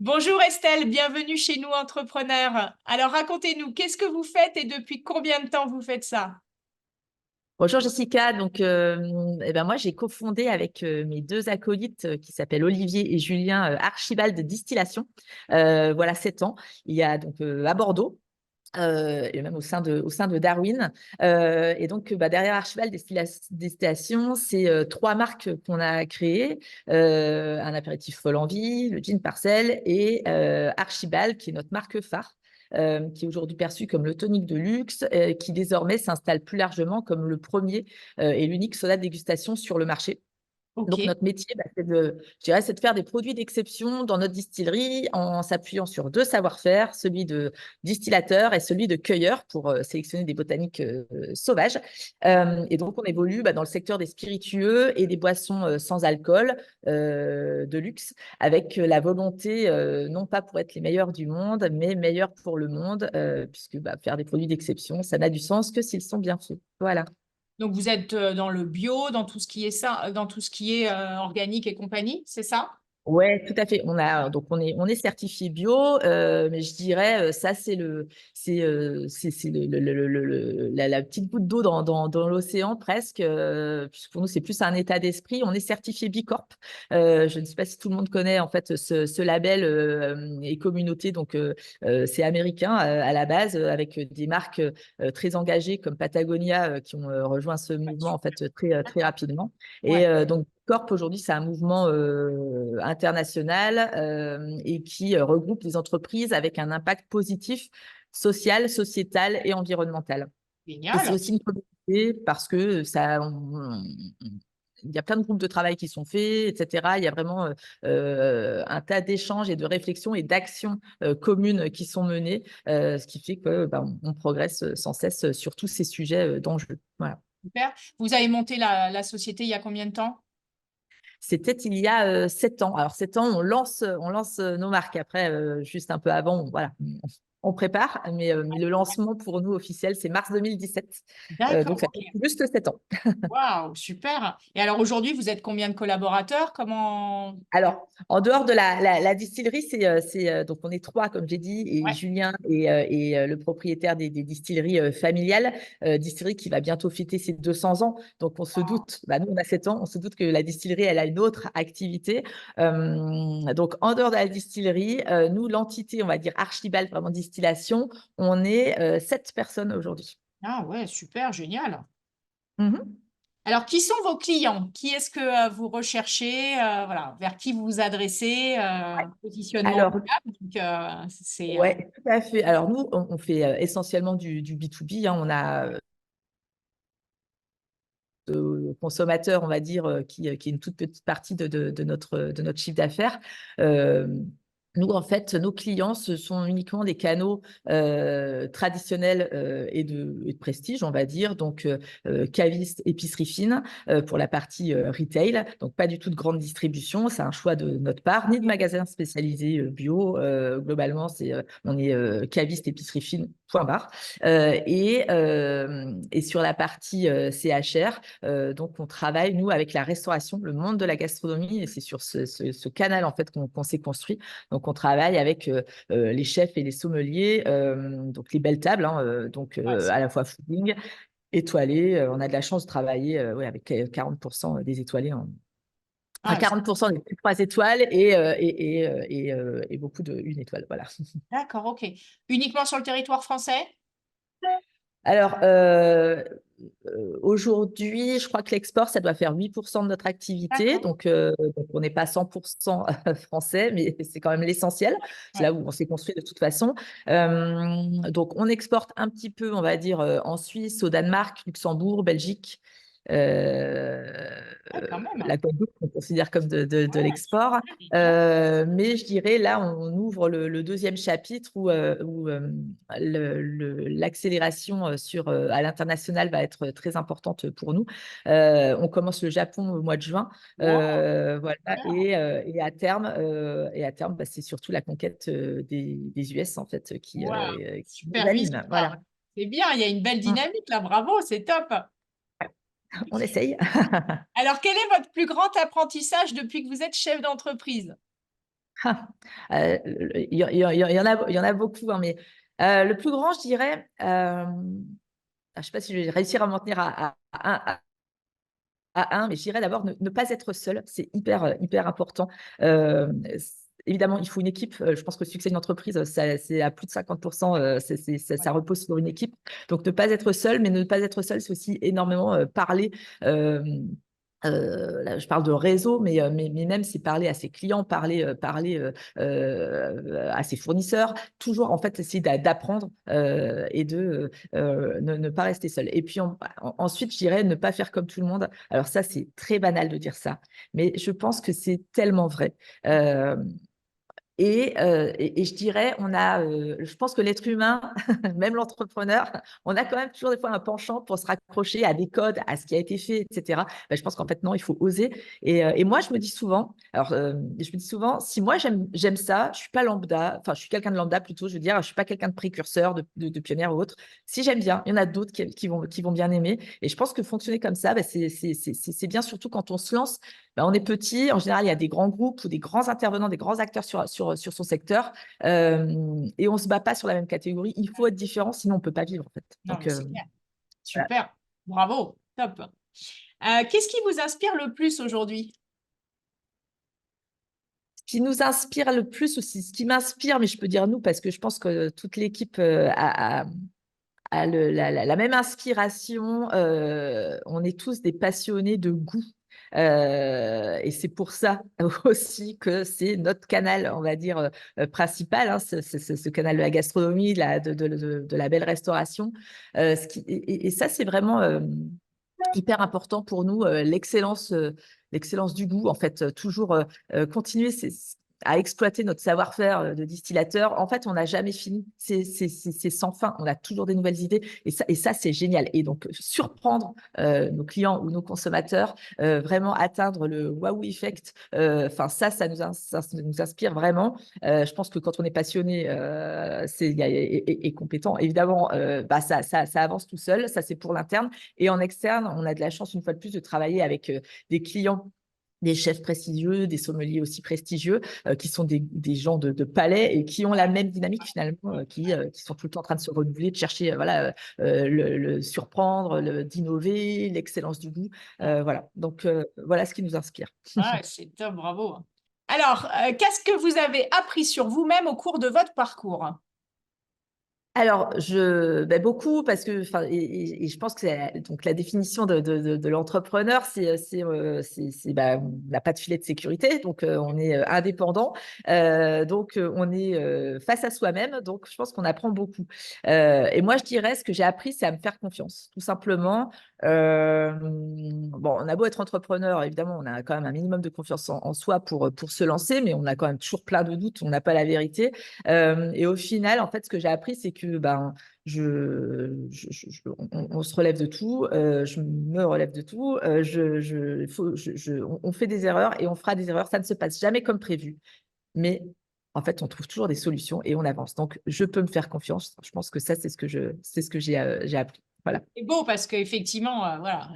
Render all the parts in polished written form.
Bonjour Estelle, bienvenue chez nous entrepreneurs. Alors racontez-nous, qu'est-ce que vous faites et depuis combien de temps vous faites ça? Bonjour Jessica, moi j'ai cofondé avec mes deux acolytes qui s'appellent Olivier et Julien Archibald Distillation, voilà 7 ans, il y a à Bordeaux. Et même au sein de Darwin. Derrière Archibald Distillation, c'est trois marques qu'on a créées. Un apéritif Folle Envie, le Gin Parcel et Archibald, qui est notre marque phare. Qui est aujourd'hui perçu comme le tonique de luxe, qui désormais s'installe plus largement comme le premier et l'unique soda de dégustation sur le marché. Ok, Donc, notre métier, c'est de faire des produits d'exception dans notre distillerie en s'appuyant sur deux savoir-faire, celui de distillateur et celui de cueilleur pour sélectionner des botaniques sauvages. Et donc, on évolue dans le secteur des spiritueux et des boissons sans alcool de luxe, avec la volonté, non pas pour être les meilleurs du monde, mais meilleurs pour le monde, puisque faire des produits d'exception, ça n'a du sens que s'ils sont bien faits. Voilà. donc vous êtes dans le bio, dans tout ce qui est ça, dans tout ce qui est organique et compagnie, c'est ça? Ouais, tout à fait. On est certifié bio, mais je dirais ça c'est la petite goutte d'eau dans l'océan presque. Puisque pour nous c'est plus un état d'esprit. On est certifié Bicorp. Je ne sais pas si tout le monde connaît en fait ce label et communauté. C'est américain à la base avec des marques très engagées comme Patagonia qui ont rejoint ce Ouais, mouvement en super. fait très D'accord. rapidement. Ouais. Donc Corp, aujourd'hui, c'est un mouvement international et qui regroupe les entreprises avec un impact positif social, sociétal et environnemental. Et c'est Génial. aussi une communauté parce que il y a plein de groupes de travail qui sont faits, etc. Il y a vraiment un tas d'échanges et de réflexions et d'actions communes qui sont menées, ce qui fait que on progresse sans cesse sur tous ces sujets d'enjeux. Voilà. Super. Vous avez monté la société il y a combien de temps? C'était il y a 7 ans. Alors, 7 ans, on lance nos marques. Après, juste un peu avant, voilà, on prépare. Mais le lancement pour nous officiel, c'est mars 2017. Donc, D'accord, ça ok. fait juste 7 ans. Waouh, super. Et alors aujourd'hui, vous êtes combien de collaborateurs? Comment? Alors, en dehors de la distillerie, donc on est trois, comme j'ai dit, et Ouais. Julien et le propriétaire des distilleries familiales, distillerie qui va bientôt fêter ses 200 ans. Donc, on se doute, nous, on a 7 ans, on se doute que la distillerie, elle a une autre activité. Donc, en dehors de la distillerie, nous, l'entité, on va dire Archibald, vraiment distillation, on est 7 personnes aujourd'hui. Ah ouais, super, génial. Mhm. Alors, qui sont vos clients? Qui est-ce que vous recherchez? Voilà, vers qui vous vous adressez? Positionnement de Alors, gamme. Donc, c'est ouais, tout à fait. Alors, nous, on fait essentiellement du B2B, hein. On a consommateurs, on va dire, qui est une toute petite partie de notre chiffre d'affaires. Euh, Nous, en fait, nos clients, ce sont uniquement des canaux traditionnels et de prestige, on va dire. Cavistes, épicerie fine pour la partie retail. Donc, pas du tout de grande distribution. C'est un choix de notre part, ni de magasins spécialisés bio. Globalement, on est caviste, épicerie fine, point barre. Et sur la partie CHR, donc, on travaille, nous, avec la restauration, le monde de la gastronomie, et c'est sur ce canal, en fait, qu'on s'est construit. Donc, on travaille avec les chefs et les sommeliers, donc les belles tables, hein, ouais, à la fois fooding, étoilés. On a de la chance de travailler ouais, avec 40% des étoilés, enfin ah, 40% des plus 3 étoiles et beaucoup de 1 étoile. Voilà. d'accord, ok. Uniquement sur le territoire français? Alors, aujourd'hui, je crois que l'export, ça doit faire 8% de notre activité. D'accord. Donc on n'est pas 100% français, mais c'est quand même l'essentiel. C'est Ouais. là où on s'est construit de toute façon. Donc, on exporte un petit peu, on va dire, en Suisse, au Danemark, Luxembourg, Belgique. Euh, Ouais, quand même. la Guadeloupe, on considère comme de Ouais, l'export. super, génial. Mais je dirais, là, on ouvre le deuxième chapitre où l'accélération à l'international va être très importante pour nous. On commence le Japon au mois de juin. Wow, Voilà, super. et à terme, c'est surtout la conquête des US, en fait, Wow, qui nous super vision. anime. Voilà. C'est bien, il y a une belle Mm. dynamique là, bravo, c'est top. On essaye. Alors, quel est votre plus grand apprentissage depuis que vous êtes chef d'entreprise? Il y en a beaucoup, hein, mais le plus grand, je dirais, je ne sais pas si je vais réussir à m'en tenir à un, mais je dirais d'abord ne pas être seul, c'est hyper important. Évidemment, il faut une équipe. Je pense que le succès d'une entreprise, c'est à plus de 50%, Ouais. ça repose sur une équipe. Donc, ne pas être seul, mais ne pas être seul, c'est aussi énormément parler. euh, Là, je parle de réseau, mais même c'est parler à ses clients, parler à ses fournisseurs, toujours en fait essayer d'apprendre et de ne pas rester seul. Et puis ensuite, je dirais ne pas faire comme tout le monde. Alors ça, c'est très banal de dire ça, mais je pense que c'est tellement vrai. Euh, et je dirais, je pense que l'être humain, même l'entrepreneur, on a quand même toujours des fois un penchant pour se raccrocher à des codes, à ce qui a été fait, etc. Ben, je pense qu'en fait, non, il faut oser. Et moi, je me dis souvent, si moi j'aime ça, je suis pas lambda, enfin, je suis quelqu'un de lambda plutôt, je veux dire, je suis pas quelqu'un de précurseur, de pionnière ou autre. Si j'aime bien, il y en a d'autres qui vont bien aimer. Et je pense que fonctionner comme ça, ben, c'est bien, surtout quand on se lance. Ben, on est petit, en général, il y a des grands groupes ou des grands intervenants, des grands acteurs sur son secteur, et on ne se bat pas sur la même catégorie. Il faut être différent, sinon on ne peut pas vivre en fait. Non, Donc, mais c'est clair. voilà. Super. Bravo. Top. Qu'est-ce qui vous inspire le plus aujourd'hui? Ce qui nous inspire le plus aussi, ce qui m'inspire, mais je peux dire nous, parce que je pense que toute l'équipe a la même inspiration. On est tous des passionnés de goût. Et c'est pour ça aussi que c'est notre canal, on va dire, principal, hein, ce canal de la gastronomie, de la belle restauration. Et ça, c'est vraiment hyper important pour nous, l'excellence du goût, en fait, toujours continuer à exploiter notre savoir-faire de distillateur. En fait, on n'a jamais fini. C'est sans fin. On a toujours des nouvelles idées. Et ça c'est génial. Et donc, surprendre nos clients ou nos consommateurs, vraiment atteindre le wow effect, enfin, ça nous inspire vraiment. Je pense que quand on est passionné et compétent, évidemment, bah, ça avance tout seul. Ça, c'est pour l'interne. Et en externe, on a de la chance, une fois de plus, de travailler avec des clients, des chefs prestigieux, des sommeliers aussi prestigieux, qui sont des gens de palais et qui ont la même dynamique finalement, qui sont tout le temps en train de se renouveler, de chercher voilà, le surprendre, d'innover, l'excellence du goût. Voilà. Donc, voilà ce qui nous inspire. Ouais, c'est top, bravo. Alors, qu'est-ce que vous avez appris sur vous-même au cours de votre parcours? Alors, beaucoup parce que, enfin, et je pense que donc la définition de l'entrepreneur, bah, on n'a pas de filet de sécurité, donc on est indépendant, donc on est face à soi-même, donc je pense qu'on apprend beaucoup. Et moi, je dirais, ce que j'ai appris, c'est à me faire confiance, tout simplement. Bon, on a beau être entrepreneur, évidemment, on a quand même un minimum de confiance en soi pour se lancer, mais on a quand même toujours plein de doutes, on n'a pas la vérité. Et au final, en fait, ce que j'ai appris, c'est que ben, on se relève de tout, je me relève de tout, on fait des erreurs et on fera des erreurs. Ça ne se passe jamais comme prévu, mais en fait, on trouve toujours des solutions et on avance. Donc, je peux me faire confiance. Je pense que ça, c'est ce que j'ai appris. Voilà. C'est beau parce qu'effectivement, voilà,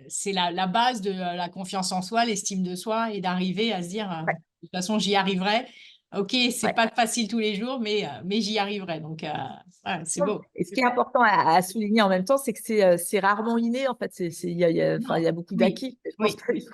c'est la base de la confiance en soi, l'estime de soi et d'arriver à se dire, de Ouais, toute façon, j'y arriverai. Ok, c'est ouais. pas facile tous les jours, mais j'y arriverai. Donc, ouais, c'est beau. Et ce qui est important à souligner en même temps, c'est que c'est rarement inné. En fait, enfin, il y Non, a beaucoup oui, d'acquis. Je pense oui. qu'il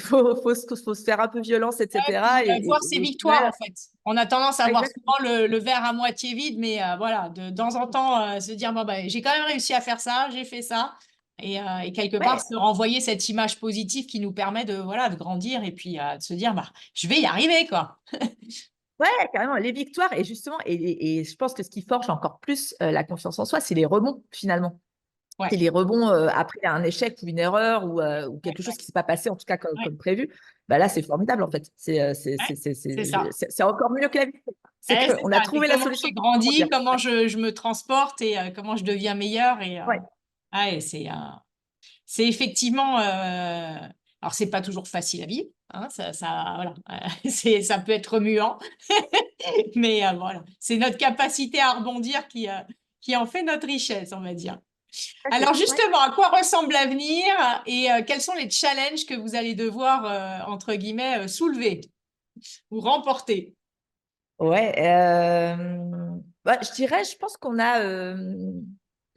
faut se faire un peu violence, Ouais, etc. puis voir ses Et au victoires, en final, fait. On a tendance à voir exactement. souvent le verre à moitié vide, mais voilà, de temps en temps, se dire, bon, bah, j'ai quand même réussi à faire ça, j'ai fait ça. Et quelque part, Ouais, se renvoyer cette image positive qui nous permet de, voilà, de grandir et puis de se dire, bah, je vais y arriver, quoi. ouais, carrément. Les victoires, et justement, et je pense que ce qui forge encore plus la confiance en soi, c'est les rebonds, finalement. Ouais, C'est les rebonds après un échec ou une erreur ou ouais, quelque ouais, chose qui ne s'est pas passé, en tout cas ouais, comme prévu. Bah là, c'est formidable, en fait. ouais, c'est ça. C'est encore mieux que la vie. C'est Ouais, c'est qu'on a ça. C'est trouvé la comment solution j'ai pour grandi, grandir. comment je me transporte et comment je deviens meilleure. Ouais. Ouais, c'est effectivement, alors c'est pas toujours facile à vivre, hein, voilà, ça peut être remuant, mais voilà, c'est notre capacité à rebondir qui en fait notre richesse, on va dire. Alors Ouais. justement, à quoi ressemble l'avenir et quels sont les challenges que vous allez devoir, entre guillemets, soulever? ou remporté? Ouais, je dirais, je pense qu'on a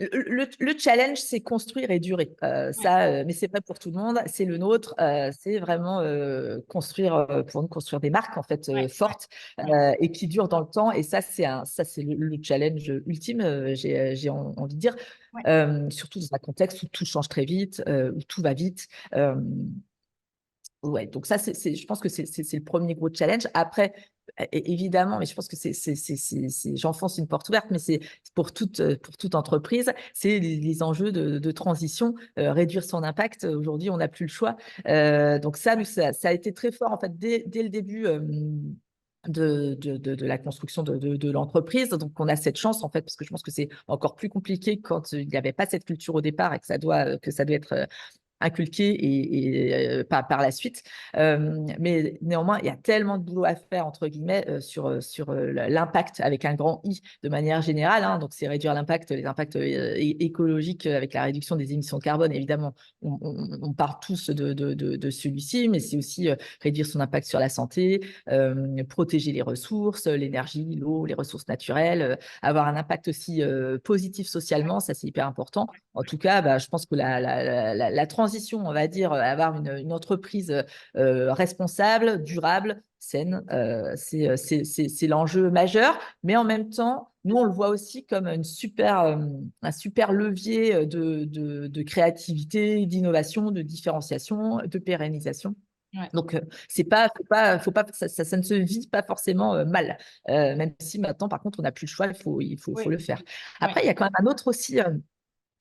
le challenge, c'est construire et durer. Ouais, Mais c'est pas pour tout le monde, c'est le nôtre. C'est vraiment construire pour nous construire des marques en fait ouais, ouais, fortes ouais, et qui durent dans le temps. Et ça c'est le challenge ultime. J'ai envie de dire, ouais, surtout dans un contexte où tout change très vite, où tout va vite. Euh, Ouais, donc ça, je pense que c'est le premier gros challenge. Après, évidemment, mais je pense que j'enfonce une porte ouverte, mais c'est pour toute entreprise, c'est les enjeux de transition, réduire son impact. Aujourd'hui, on n'a plus le choix. Donc ça, nous, ça a été très fort en fait dès le début. De la construction de l'entreprise. Donc, on a cette chance, en fait, parce que je pense que c'est encore plus compliqué quand il n'y avait pas cette culture au départ et que ça doit être inculqué par la suite. Mais néanmoins, il y a tellement de boulot à faire, entre guillemets, sur l'impact avec un grand I de manière générale. Hein. Donc, c'est réduire les impacts écologiques avec la réduction des émissions de carbone. Évidemment, on part tous de celui-ci, mais c'est aussi réduire son impact sur la santé, protéger les ressources, l'énergie, l'eau, les ressources naturelles, avoir un impact aussi positif socialement, ça c'est hyper important. En tout cas, bah, je pense que la transition, on va dire, avoir une entreprise responsable, durable, saine, c'est l'enjeu majeur. Mais en même temps, nous, on le voit aussi comme un super levier de créativité, d'innovation, de différenciation, de pérennisation. ouais, Donc, faut pas, ça ne se vit pas forcément mal. Même si maintenant, par contre, on n'a plus le choix, faut ouais, le faire. ouais, Après, il y a quand même un autre aussi.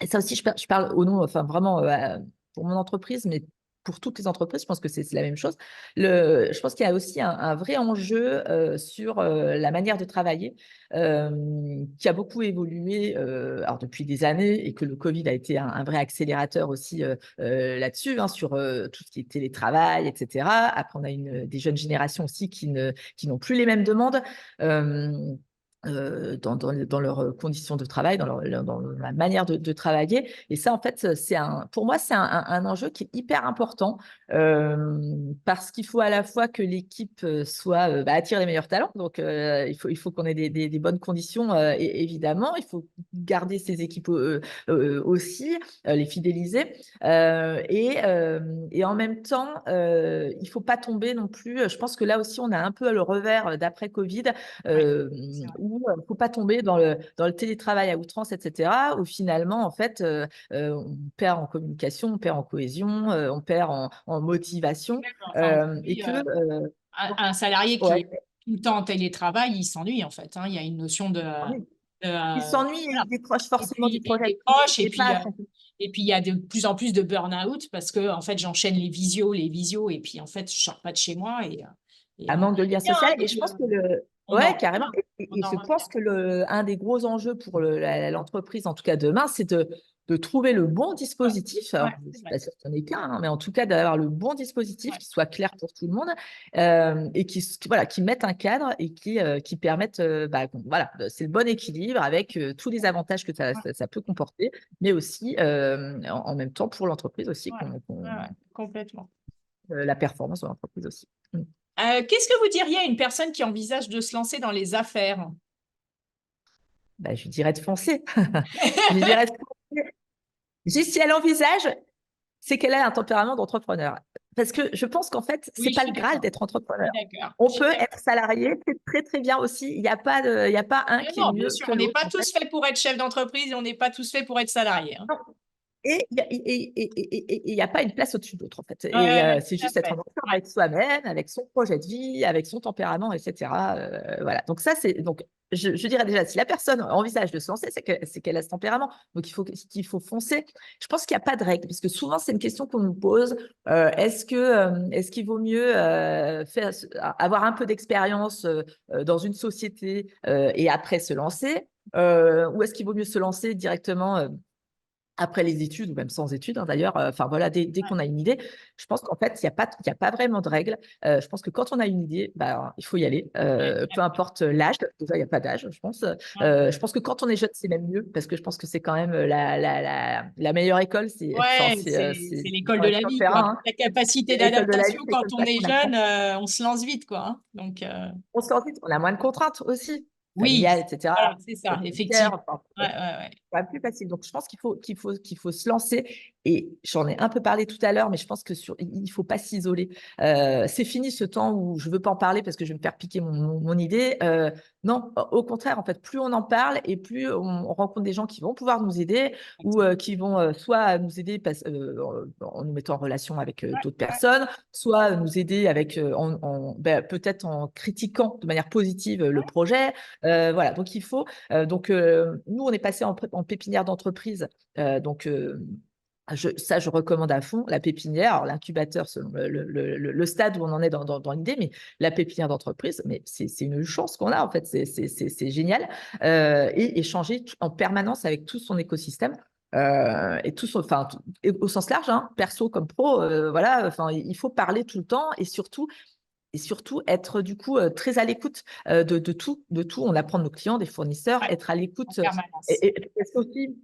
Et ça aussi, je parle au nom, enfin vraiment pour mon entreprise, mais pour toutes les entreprises, je pense que c'est la même chose. Je pense qu'il y a aussi un vrai enjeu sur la manière de travailler qui a beaucoup évolué alors depuis des années et que le Covid a été un vrai accélérateur aussi là-dessus, hein, sur tout ce qui est télétravail, etc. Après, on a des jeunes générations aussi qui n'ont plus les mêmes demandes. Euh, dans leurs conditions de travail, dans la manière de travailler. Et ça, en fait, pour moi, c'est un enjeu qui est hyper important parce qu'il faut à la fois que l'équipe attire les meilleurs talents. Donc, il faut qu'on ait des bonnes conditions, évidemment. Il faut garder ces équipes aussi, les fidéliser. Et en même temps, il ne faut pas tomber non plus. Je pense que là aussi, on a un peu le revers d'après Covid ouais, euh, c'est vrai. où il ne faut pas tomber dans le télétravail à outrance, etc., où finalement, en fait, on perd en communication, on perd en cohésion, on perd en motivation, Même, enfin, et aujourd'hui, que, un salarié qui ouais, est tout le temps en télétravail, il s'ennuie en fait, hein. Il y a une notion il s'ennuie et voilà. il décroche Et forcément puis du il projet. décroche, Il n'est pas à son et puis il y a de plus en plus de burn-out parce que en fait j'enchaîne les visios, et puis en fait je sors pas de chez moi, et un on en manque de lien revient, hein, social. Et je pense que on en ouais, revient, carrément. on Et en je revient. pense que un des gros enjeux pour l'entreprise, en tout cas demain, c'est de trouver le bon Ouais, dispositif. ouais, Alors, je ne c'est suis vrai. pas sûre qu'il y en ait qu'un, hein, mais en tout cas d'avoir le bon dispositif Ouais, qui soit clair pour tout le monde et voilà, qui mette un cadre et qui permette, voilà, c'est le bon équilibre avec tous les avantages que ouais, ça peut comporter, mais aussi en même temps pour l'entreprise aussi, ouais, ouais, complètement. la performance de l'entreprise aussi. Mm. Qu'est-ce que vous diriez à une personne qui envisage de se lancer dans les affaires? Bah, je lui dirais de foncer. Je lui dirais de foncer. Juste si elle envisage, c'est qu'elle a un tempérament d'entrepreneur. Parce que je pense qu'en fait, Oui, c'est je pas suis le Graal d'accord. d'être Je suis entrepreneur. d'accord. On Je suis peut d'accord. être salarié, c'est très très bien aussi. Il y a pas un Non, qui est non, bien mieux sûr, que on n'est l'autre pas en fait. tous faits pour être chef d'entreprise, et on n'est pas tous faits pour être salarié, hein. Et il y a pas une place au-dessus d'autre, en fait. Et Ouais, c'est tout à juste être en fait. accord avec soi-même, avec son projet de vie, avec son tempérament, etc. Voilà. Donc ça, je dirais déjà, si la personne envisage de se lancer, c'est qu'elle a ce tempérament. Donc qu'il faut foncer. Je pense qu'il n'y a pas de règle, parce que souvent, c'est une question qu'on nous pose. Est-ce qu'il vaut mieux avoir un peu d'expérience dans une société et après se lancer, ou est-ce qu'il vaut mieux se lancer directement après les études ou même sans études, hein, d'ailleurs. Enfin voilà, dès qu'on a une idée, je pense qu'en fait, il y a pas vraiment de règles. Je pense que quand on a une idée, bah, il faut y aller, peu importe l'âge. Déjà, il n'y a pas d'âge, je pense. Je pense que quand on est jeune, c'est même mieux parce que je pense que c'est quand même la meilleure école. Enfin, Ouais, c'est l'école on de est la sur le vie, quoi. terrain, hein. La capacité C'est l'école de la vie, d'adaptation c'est quand comme on ça est qu'on jeune, apprend. on se lance vite, quoi, hein. Donc, On se vite, on a moins de contraintes aussi, oui, familiales, etc. voilà, c'est ça, Financières, effectivement. enfin, Ouais, ouais, ouais. pas plus facile. Donc, je pense qu'il faut se lancer. Et j'en ai un peu parlé tout à l'heure, mais je pense que il ne faut pas s'isoler. C'est fini ce temps où je ne veux pas en parler parce que je vais me faire piquer mon idée. Non, au contraire, en fait, plus on en parle et plus on rencontre des gens qui vont pouvoir nous aider ou qui vont soit nous aider en nous mettant en relation avec Ouais, d'autres ouais, personnes, soit nous aider avec, peut-être en critiquant de manière positive le ouais. projet. Voilà, donc il faut. Nous, on est passé en pépinière d'entreprise. Donc, ça, je recommande à fond la pépinière. Alors, l'incubateur, selon le stade où on en est dans l'idée, mais la pépinière d'entreprise, mais c'est une chance qu'on a, en fait. C'est génial. Et échanger en permanence avec tout son écosystème. Et enfin, et au sens large, hein, perso comme pro, voilà, enfin, il faut parler tout le temps et surtout être du coup très à l'écoute de tout. On apprend de nos clients, des fournisseurs, Ouais, être à en l'écoute. permanence. Et parce qu'aussi,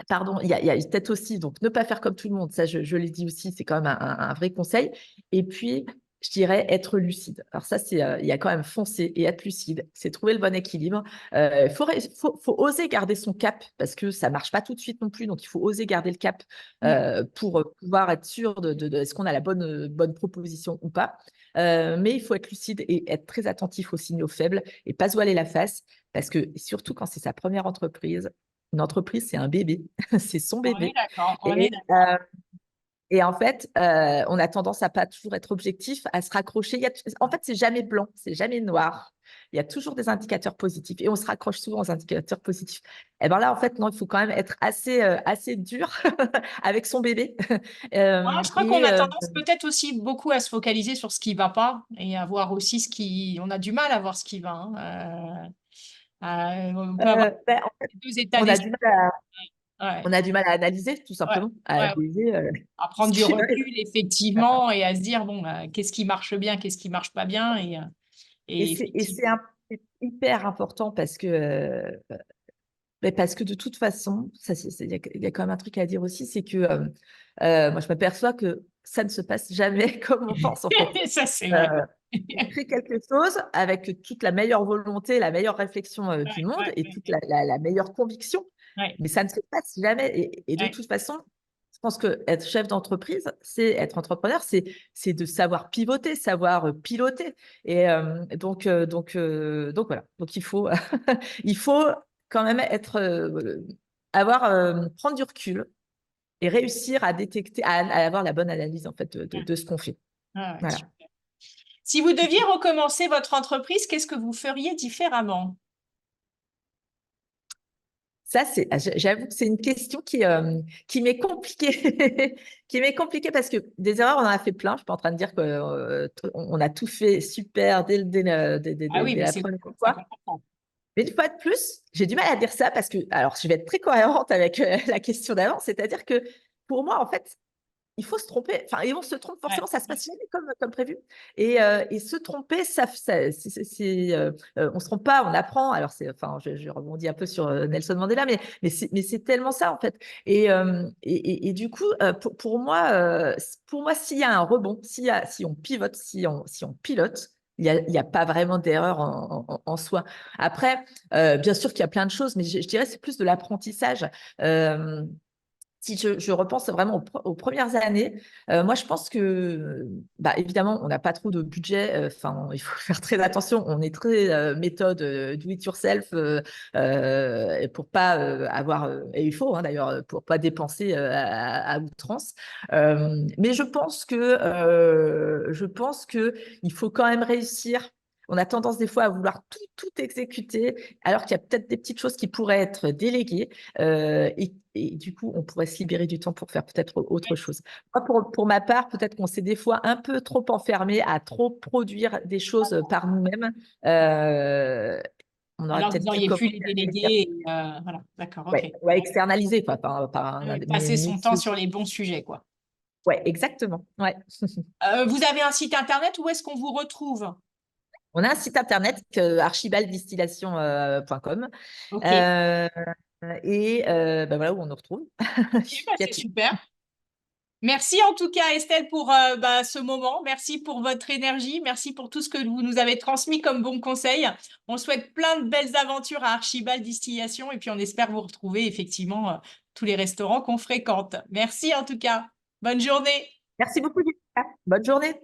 pardon, il y a peut-être aussi, donc ne pas faire comme tout le monde, ça je l'ai dit aussi, c'est quand même un vrai conseil. Et puis, je dirais être lucide. Alors ça, il y a quand même foncer et être lucide, c'est trouver le bon équilibre. Il faut oser garder son cap parce que ça marche pas tout de suite non plus, donc il faut oser garder le cap Mm. pour pouvoir être sûr de est-ce qu'on a la bonne proposition ou pas. Mais il faut être lucide et être très attentif aux signaux faibles et pas se voiler la face parce que surtout quand c'est sa première entreprise, une entreprise, c'est un bébé, c'est son On est bébé. d'accord, on est Et, d'accord. et en fait, on a tendance à pas toujours être objectif, à se raccrocher. En fait, c'est jamais blanc, c'est jamais noir. Il y a toujours des indicateurs positifs et on se raccroche souvent aux indicateurs positifs. Et bien là, en fait, non, il faut quand même être assez dur avec son bébé. Moi, je crois qu'on Et a tendance peut-être aussi beaucoup à se focaliser sur ce qui va pas et à voir aussi ce qui. On a du mal à voir ce qui va, hein. On peut avoir en fait, deux états on a d'esprit. du mal à, Ouais, on a du mal à analyser, tout ouais, simplement, à ouais. analyser À ce prendre du qui va. recul, effectivement, et à se dire, bon, qu'est-ce qui marche bien, qu'est-ce qui marche pas bien. Et Et c'est et effectivement, c'est hyper important parce que de toute façon, il y a quand même un truc à dire aussi, c'est que moi, je m'aperçois que ça ne se passe jamais comme on pense, en fait. ça, c'est vrai. Euh, on crée quelque chose avec toute la meilleure volonté, la meilleure réflexion Ouais, du monde ouais, et toute la meilleure conviction, ouais, mais ça ne se passe jamais. Et de ouais, toute façon, je pense que être chef d'entreprise, c'est être entrepreneur, c'est de savoir pivoter, savoir piloter. Et donc voilà. Donc il faut quand même prendre du recul et réussir à détecter, à avoir la bonne analyse en fait ouais, de ce qu'on fait. ouais, Voilà. super. Si vous deviez recommencer votre entreprise, qu'est-ce que vous feriez différemment? Ça, j'avoue que c'est une question qui m'est compliquée, qui m'est compliquée parce que des erreurs, on en a fait plein. Je suis pas en train de dire qu'on a tout fait super Ah oui, dès mais la c'est première ça fois. qu'on comprend. Mais une fois de plus, j'ai du mal à dire ça parce que, alors, je vais être très cohérente avec la question d'avant, c'est-à-dire que pour moi, en fait, il faut se tromper. Enfin, et on se trompe Ouais, forcément, ça se passe jamais comme prévu. Et se tromper, on se trompe pas, on apprend. Alors, enfin, je rebondis un peu sur Nelson Mandela, mais c'est tellement ça, en fait. Et du coup, pour moi, s'il y a un rebond, si on pivote, si on pilote, il y a pas vraiment d'erreur en soi. Après, bien sûr qu'il y a plein de choses, mais je dirais que c'est plus de l'apprentissage. Euh, Si je repense vraiment aux premières années, moi je pense que, bah, évidemment, on n'a pas trop de budget. Enfin, il faut faire très attention. On est très méthode do it yourself pour pas avoir, et il faut hein, d'ailleurs pour pas dépenser à outrance. Mais je pense que il faut quand même réussir. On a tendance des fois à vouloir tout exécuter, alors qu'il y a peut-être des petites choses qui pourraient être déléguées. Et du coup, on pourrait se libérer du temps pour faire peut-être autre chose. Moi, pour ma part, peut-être qu'on s'est des fois un peu trop enfermé à trop produire des choses par nous-mêmes. Euh, on aurait Alors, vous peut-être pu n'auriez pu commencer les à le faire. déléguer. Voilà, d'accord, ok. Ouais, externaliser quoi, par un Passer son temps métier. sur les bons sujets, quoi. Ouais, exactement. Ouais. Vous avez un site internet, où est-ce qu'on vous retrouve? On a un site internet archibalddistillation.com Ok, euh, et bah, voilà où on nous retrouve. ok, bah, Il y a c'est tout. super. Merci en tout cas, Estelle, pour ce moment. Merci pour votre énergie. Merci pour tout ce que vous nous avez transmis comme bons conseils. On souhaite plein de belles aventures à Archibald Distillation et puis on espère vous retrouver effectivement tous les restaurants qu'on fréquente. Merci en tout cas. Bonne journée. Merci beaucoup, Jessica. Bonne journée.